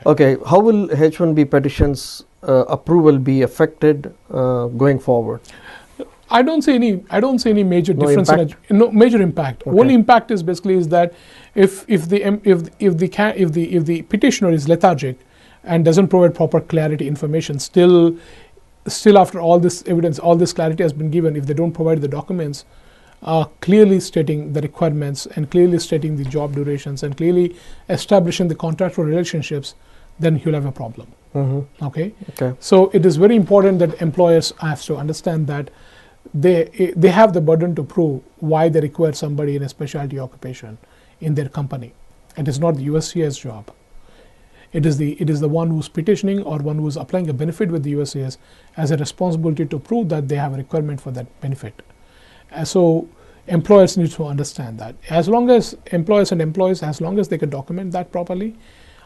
effect. Okay, how will H-1B petitions approval be affected going forward? I don't see any major No difference. impact? No major impact. Okay. Only impact is basically is that if the petitioner is lethargic and doesn't provide proper clarity information, still after all this evidence, all this clarity has been given, if they don't provide the documents clearly stating the requirements and clearly stating the job durations and clearly establishing the contractual relationships, then you'll have a problem. Okay. So it is very important that employers have to understand that they have the burden to prove why they require somebody in a specialty occupation in their company. It is not the USCIS job. It is the one who's petitioning or one who's applying a benefit with the USCIS has a responsibility to prove that they have a requirement for that benefit. So employers need to understand that. As long as employers and employees, as long as they can document that properly,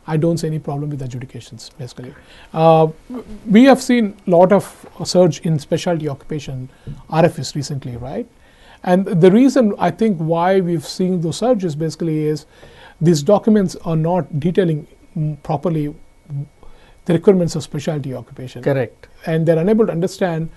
I don't see any problem with adjudications, basically. We have seen a lot of surge in specialty occupation RFS recently, right? And the reason I think why we've seen those surges basically is these documents are not detailing properly the requirements of specialty occupation. Correct. And they're unable to understand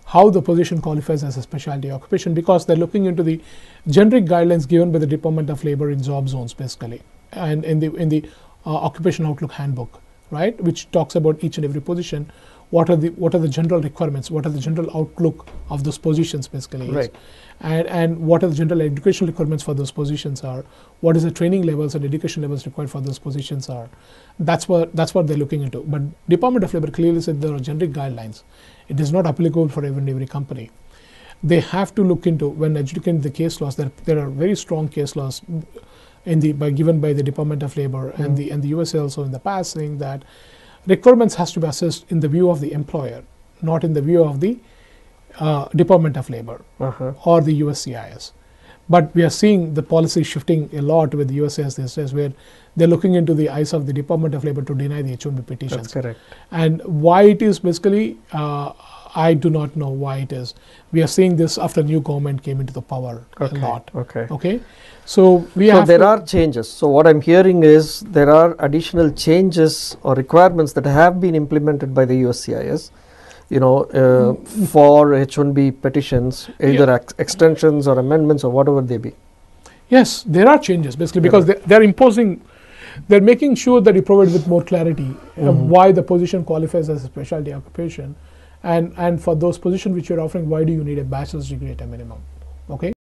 how the position qualifies as a specialty occupation because they're looking into the generic guidelines given by the Department of Labor in job zones, basically, and in the Occupation Outlook Handbook, right, which talks about each and every position. What are the general requirements? What are the general outlook of those positions, basically? Right. And what are the general educational requirements for those positions are? What is the training levels and education levels required for those positions are? That's what they're looking into. But Department of Labor clearly said there are generic guidelines. It is not applicable for every company. They have to look into when adjudicating the case laws. There are very strong case laws given by the Department of Labor and the USA also in the past, saying that requirements has to be assessed in the view of the employer, not in the view of the Department of Labor or the USCIS. But we are seeing the policy shifting a lot with the USCIS these days, where they're looking into the eyes of the Department of Labor to deny the H-1B petitions. That's correct. And why it is basically, I do not know why it is. We are seeing this after new government came into the power a lot. Okay. So there are changes. So what I'm hearing is there are additional changes or requirements that have been implemented by the USCIS, for H-1B petitions, either extensions or amendments or whatever they be. Yes, there are changes basically because they're making sure that you provide with more clarity of why the position qualifies as a specialty occupation, and for those positions which you're offering, why do you need a bachelor's degree at a minimum? Okay.